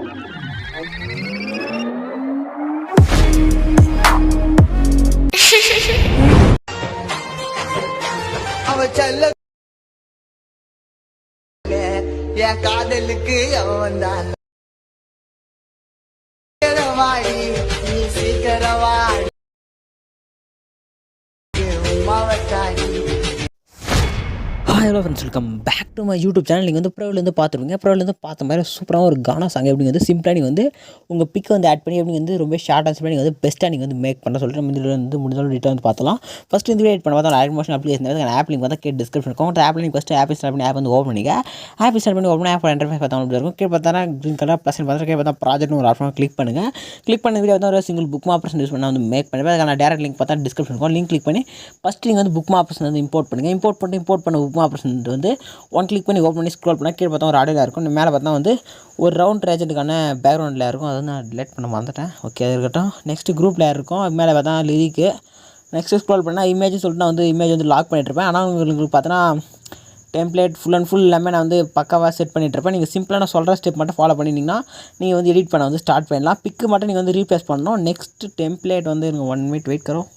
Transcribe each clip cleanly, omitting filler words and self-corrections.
என் காதலுக்கு அவன் தான் சீக்கிரவாடி உமாவட்டாடி. Hello friends, welcome back to my YouTube channel. நீங்கள் வந்து ப்ரோவிலேருந்து பார்த்துருவீங்க. ப்ரோவிலேருந்து பார்த்த மாதிரி சூப்பராக ஒரு கானா சாங் எப்படி வந்து சிம்பிளாக நீங்கள் வந்து உங்கள் பிக்கை வந்து ஆட் பண்ணி எப்படி வந்து ரொம்ப ஷார்ட் ஆன்ஸ் பண்ணி நீங்கள் வந்து பெஸ்ட்டாக நீங்கள் வந்து மேக் பண்ண சொல்லிட்டு நம்ம இதில் வந்து முடிஞ்சாலும் டீட்டாக வந்து பார்த்தலாம். ஃபஸ்ட்டு இந்த வீடியோ எடிட் பண்ண பார்த்தா add motion application app link பார்த்தா கேட் டிஸ்கிரிப்ஷன் இருக்கும். அந்த app link first app install பண்ணி ஆப் வந்து ஓப்பன் பண்ணிங்க. ஆப் இன்ஸ்டால் பண்ணி ஓப்பன் ஆப் இன்டர்ஃபேஸ் பார்த்தா அப்படி இருக்கும். கீழே பார்த்தா க்ரீன் கலர் ப்ளஸ் பார்த்தா கீழே பார்த்தா ப்ராஜெக்ட்னு ஒரு ஆப்ஷன் கிளிக் பண்ணுங்கள். கிளிக் பண்ண வீடியோ வந்து ஒரு சிங்கிள் புக் ஆப்ஷன் யூஸ் பண்ணால் வந்து மேக் பண்ணுவேன். அதுக்கான டேரக்ட் லிங்க் பார்த்தா டிஸ்கிரிப்ஷன் இருக்கும். லிங்க் கிளிக் பண்ணி ஃபஸ்ட்டு நீங்கள் வந்து புக் ஆப்ஷன் வந்து இம்போர்ட் பண்ணுங்கள். இம்போர்ட் பண்ண புக் ஆப்ஷன் வந்து ஒன் கிளிக் பண்ணி ஓப்பன் பண்ணி ஸ்க்ரோல் பண்ணால் கீழே பார்த்தா ஒரு ஆடியோ இருக்கும். மேலே பார்த்தா வந்து ஒரு ரவுண்ட் ரேஜெண்ட்டுக்கான பேக்ரவுண்டில் இருக்கும். அது வந்து நான் டிலீட் பண்ண மறந்துட்டேன். ஓகே, அது இருக்கட்டும். நெக்ஸ்ட்டு குரூப் லேயர் இருக்கும். அது மேலே பார்த்தா லிரிக்கு. நெக்ஸ்ட்டு ஸ்க்ரோல் பண்ணால் இமேஜ் சொல்லிட்டு நான் வந்து இமேஜ் வந்து லாக் பண்ணிட்டுருப்பேன். ஆனால் உங்களுக்கு பார்த்தோன்னா டெம்ப்ளேட் ஃபுல் அண்ட் ஃபுல் எல்லாமே நான் வந்து பக்காவாக செட் பண்ணிட்டுருப்பேன். நீங்கள் சிம்பிளாக நான் சொல்கிற ஸ்டெப் மட்டும் ஃபாலோ பண்ணிங்கன்னா நீங்கள் வந்து எடிட் பண்ண வந்து ஸ்டார்ட் பண்ணலாம். பிக்கு மட்டும் நீங்கள் வந்து ரீப்ளேஸ் பண்ணணும். நெக்ஸ்ட்டு டெம்ப்ளேட் வந்து எனக்கு 1 மினிட் வெயிட் கரும்.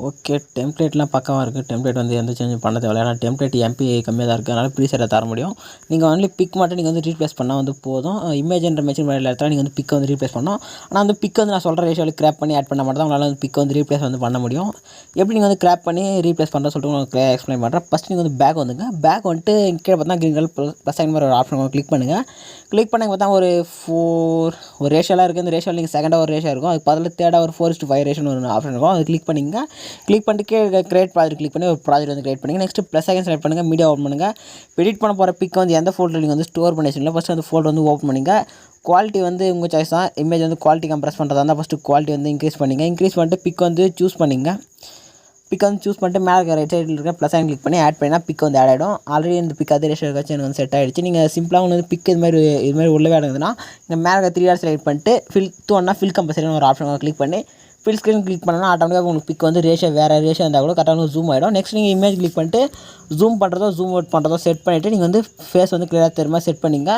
ஓகே, டெம்ப்ளேட்லாம் பக்கமாக இருக்குது. டெம்ப்ளேட் வந்து எந்த சேஞ்சும் பண்ண தேவையில்லை. ஏன்னா டெம்ப்ளேட் எம்பி கம்மியாக தான் இருக்குது. அதனால் ப்ரீசெட்டை தர முடியும். நீங்கள் ஒன்லி பிக் மட்டும் நீங்கள் வந்து ரீப்ளேஸ் பண்ணால் வந்து போதும். இமேஜ்ன்ற மெஷின் பண்ண இடத்துல நீங்கள் வந்து பிக்கை வந்து ரீப்ளேஸ் பண்ணணும். ஆனால் வந்து பிக் வந்து நான் சொல்கிற ரேஷியோவில் கிராப் பண்ணி ஆட் பண்ண மட்டும் தான் உங்களால் வந்து பிக் வந்து ரீப்ளேஸ் வந்து பண்ண முடியும். எப்படி நீங்கள் வந்து கிராப் பண்ணி ரீப்ளேஸ் பண்ணுற சொல்லிட்டு உங்களுக்கு எக்ஸ்பிளைன் பண்ணுறேன். ஃபஸ்ட் நீங்கள் வந்து பேக் வந்துங்க. பேக் வந்துட்டு கீழே பார்த்தா க்ரீன் கலர் ப்ளஸ் சைன் மாதிரி ஒரு ஆப்ஷன் கிளிக் பண்ணுங்கள். கிளிக் பண்ணி பார்த்தா ஒரு 4 ஒரு ரேஷியோலாம் இருக்குது. இந்த ரேஷியோவில் நீங்கள் செகண்டாக ஒரு ரேஷியோ இருக்கும். அதுக்கு பதில் தேர்டாக ஒரு 4:5 ரேஷன் ஒரு ஆப்ஷன் இருக்கும். அது கிளிக் பண்ணிங்க. கிளிக் பண்ணிட்டு கிரியேட் ப்ராஜெக்ட் கிளிக் பண்ணி ஒரு ப்ராஜெக்ட் வந்து கிரியேட் பண்ணுங்கள். நெக்ஸ்ட் ப்ளஸ் ஐக்கன் செலக்ட் பண்ணுங்கள். மீடியா ஓப்பன் பண்ணுங்கள். எடிட் பண்ண போகிற பிக் வந்து எந்த ஃபோல்டர் நீங்கள் வந்து ஸ்டோர் பண்ணி வச்சுருங்களோ ஃபஸ்ட்டு அந்த ஃபோல்டர் வந்து ஓப்பன் பண்ணிங்க. குவாலிட்டி வந்து உங்கள் சாய்ஸ் தான். இமேஜ் வந்து குவாலிட்டி கம்ப்ரஸ் பண்ணுறதா இருந்தால் ஃபஸ்ட்டு குவாலிட்டி வந்து இன்க்ரீஸ் பண்ணிங்க. இன்க்ரீஸ் பண்ணிட்டு பிக் வந்து சூஸ் பண்ணிங்க. பிக் வந்து சூஸ் பண்ணிட்டு மேலே இருக்க ரைட் சைடில் இருக்க ப்ளஸ் ஐக்கன் கிளிக் பண்ணி ஆட் பண்ணினா பிக் வந்து ஆட் ஆகிடும். ஆல்ரெடி இந்த பிக் அதே ரேஷியோ வச்சு எனக்கு வந்து செட் ஆகிடுச்சு. நீங்கள் சிம்பிளாக வந்து பிக் இது மாதிரி உள்ளவே ஆடுதுன்னா இங்கே மேலே இருக்க 3 டாட் செலக்ட் பண்ணிட்டு ஃபில் கம்பல்சரின்னு ஒரு ஆப்ஷன் கிளிக் பண்ணி ஃபில் ஸ்க்ரீன் கிளிக் பண்ணால் ஆட்டோமேட்டிக்காக உங்களுக்கு பிக் வந்து ரேஷியோ வேறு ரேஷியோ இருந்தால் கூட கரெக்டாக ஜூம் ஆகிடும். நெக்ஸ்ட் நீங்கள் இமேஜ் கிளிக் பண்ணிட்டு ஜூம் பண்ணுறதோ ஜூம் அவுட் பண்ணுறதோ செட் பண்ணிவிட்டு நீங்கள் வந்து ஃபேஸ் வந்து கிளியராக தெரியுமா செட் பண்ணிங்க.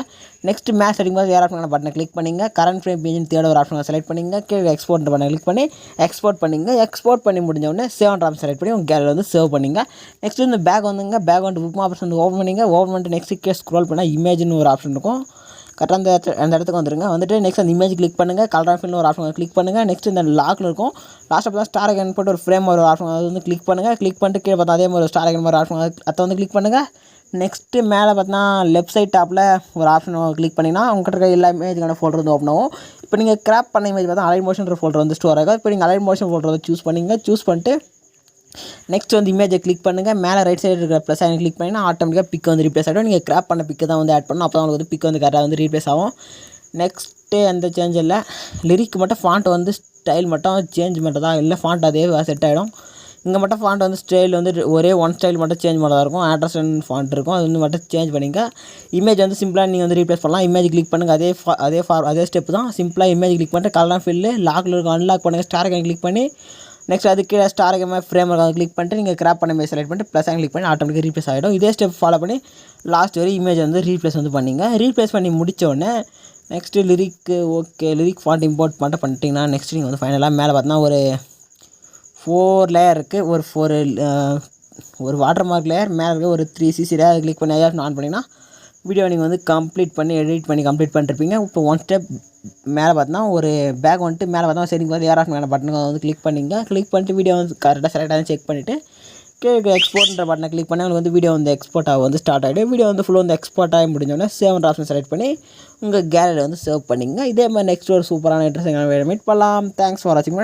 நெக்ஸ்ட் மேட்ச் செட்டிங் போது வேறு ஆப்ஷன் பட்டனை கிளிக் பண்ணிங்க. கரண்ட் ஃப்ரேம் பேஜின் தேர்ட் ஒரு ஆப்ஷன் செலக்ட் பண்ணிங்க. கீழே எக்ஸ்போர்ட் பட்டனை கிளிக் பண்ணி எக்ஸ்போர்ட் பண்ணிங்க. எக்ஸ்போர்ட் பண்ணி முடிஞ்சவொடனே சேவ் ஆப்ஷன் செலக்ட் பண்ணி உங்கள் கேலரி வந்து சேவ் பண்ணிங்க. நெக்ஸ்ட் இந்த பேக் வந்துங்க. பேக் வந்து புக் ஆப்ஷன் வந்து ஓப்பன் பண்ணிங்க. ஓப்பன் பண்ணிட்டு நெக்ஸ்ட் கீழே ஸ்க்ரோல் பண்ணால் இமேஜ்னு ஒரு ஆப்ஷன் இருக்கும். கரெக்டாக அந்த இடத்துக்கு வந்துருங்க. வந்துட்டு நெக்ஸ்ட் அந்த இமேஜ் கிளிக் பண்ணுங்கள். கலர் ஆஃப் ஃபில்னு ஒரு ஆப்ஷன் கிளிக் பண்ணுங்கள். நெக்ஸ்ட் இந்த லாக்கில் இருக்கும். லாஸ்ட் அப்போ தான் ஸ்டார் ஐக்கன் போட்டு ஒரு ஃப்ரேம் ஒரு ஆப்ஷன் அது வந்து கிளிக் பண்ணுங்கள். கிளிக் பண்ணிட்டு கீழே பார்த்தா அதே மாதிரி ஒரு ஸ்டார் ஐக்கன் மாதிரி ஆப்ஷன் அதை வந்து கிளிக் பண்ணுங்கள். நெக்ஸ்ட்டு மேலே பார்த்தா லெஃப்ட் சைட் டாப்பில் ஒரு ஆப்ஷன் கிளிக் பண்ணிங்கன்னா உங்கள்கிட்ட இருக்க எல்லா இமேஜுக்கான ஃபோல்டர் வந்து ஓப்பன் ஆகும். இப்போ நீங்கள் கிராப் பண்ண இமேஜ் பார்த்தா அலைன் மோஷன் ஃபோல்டர் வந்து ஸ்டோர் ஆகும். இப்போ நீங்கள் அலைன் மோஷன் ஃபோல்டர் வந்து சூஸ் பண்ணிங்க. சூஸ் பண்ணிட்டு நெக்ஸ்ட் வந்து இமேஜை கிளிக் பண்ணுங்கள். மேலே ரைட் சைடு இருக்கிற ப்ளஸ் ஐக்கன் கிளிக் பண்ணிங்கன்னா ஆட்டோமேட்டிக்காக பிக் வந்து ரீப்ளேஸ் ஆகிடும். நீங்கள் கிராப் பண்ண பிக்கு தான் வந்து ஆட் பண்ணணும். அப்போ தான் உங்களுக்கு வந்து பிக் வந்து கரெக்டாக வந்து ரீப்ளேஸ் ஆகும். நெக்ஸ்ட்டு எந்த சேஞ்ச் இல்லை. லிரிக் மட்டும் ஃபாண்ட் வந்து ஸ்டைல் மட்டும் சேஞ்ச் மட்டும் தான் இல்லை ஃபாண்ட் அதே செட் ஆகிடும். இங்கே மட்டும் ஃபாண்ட் வந்து ஸ்டைல் வந்து ஒரே ஒன் ஸ்டைல் மட்டும் சேஞ்ச் பண்ணதாக இருக்கும். ஆட்ரஸன் ஃபாண்ட் இருக்கும். அது வந்து மட்டும் சேஞ்ச் பண்ணிங்க. இமேஜ் வந்து சிம்பிளாக நீங்கள் வந்து ரீப்ளேஸ் பண்ணலாம். இமேஜ் கிளிக் பண்ணுங்கள். அதே ஸ்டெப் தான். சிம்பிளாக இமேஜ் கிளிக் பண்ணிட்டு கலர் ஃபில்லு லாக்கில் இருக்கும் அன்லாக் பண்ணுங்கள். ஸ்டார் ஐக்கன் கிளிக் பண்ணி நெக்ஸ்ட் அது கீழே ஸ்டார் ஐக்கன் ஃப்ரேம் கிளிக் பண்ணிட்டு நீங்கள் கிராப் பண்ண இமேஜ் செலக்ட் பண்ணிட்டு ப்ளஸ் ஐக்கன் கிளிக் பண்ணி ஆட்டோமேட்டிக்காக ரீப்ளேஸ் ஆகிடும். இதே ஸ்டெப் ஃபாலோ பண்ணி லாஸ்ட் வரை இமேஜ் வந்து ரீப்ளேஸ் வந்து பண்ணிங்க. ரீப்ளேஸ் பண்ணி முடித்தோடனே நெக்ஸ்ட்டு லிரிக்கு ஓகே லிரிக் ஃபாண்ட் இம்போர்ட் பண்ணிட்டீங்கன்னா நெக்ஸ்ட் நீங்கள் வந்து ஃபைனலாக மேலே பார்த்தீங்கன்னா ஒரு 4 லேயர் இருக்குது. ஒரு வாட்டர் மார்க் லேயர் மேலே இருக்க ஒரு 3cc லேயர் கிளிக் பண்ணி ஆன் பண்ணிங்கன்னா வீடியோ நீங்கள் வந்து எடிட் பண்ணி கம்ப்ளீட் பண்ணிருப்பீங்க. இப்போ ஒன் ஸ்டெப் மேலே பார்த்தீங்கன்னா ஒரு பேக் வந்துட்டு மேலே பார்த்தா சரிங்க பார்த்து ஏர் ஆஃப் மேலே பட்டனுக்கு வந்து கிளிக் பண்ணிங்க. கிளிக் பண்ணிட்டு வீடியோ வந்து கரெக்டாக செலக்டாக செக் பண்ணிவிட்டு எக்ஸ்போர்ட்ன்ற பட்டனை கிளிக் பண்ணி உங்களுக்கு வந்து வீடியோ வந்து எக்ஸ்போர்ட் ஆக வந்து ஸ்டார்ட் ஆகிடும். வீடியோ வந்து ஃபுல்லாக வந்து எக்ஸ்போர்ட் ஆகி முடிஞ்சோடனே சேவ் ஆப்ஷன் செலக்ட் பண்ணி உங்கள் கேலரியில் வந்து சேவ் பண்ணிங்க. இதே மாதிரி நெக்ஸ்ட் ஒரு சூப்பரான இன்ட்ரெஸ்டிங்கான வீடியோ மீட் பண்ணலாம். தேங்க்ஸ் ஃபார் வாட்சிங்.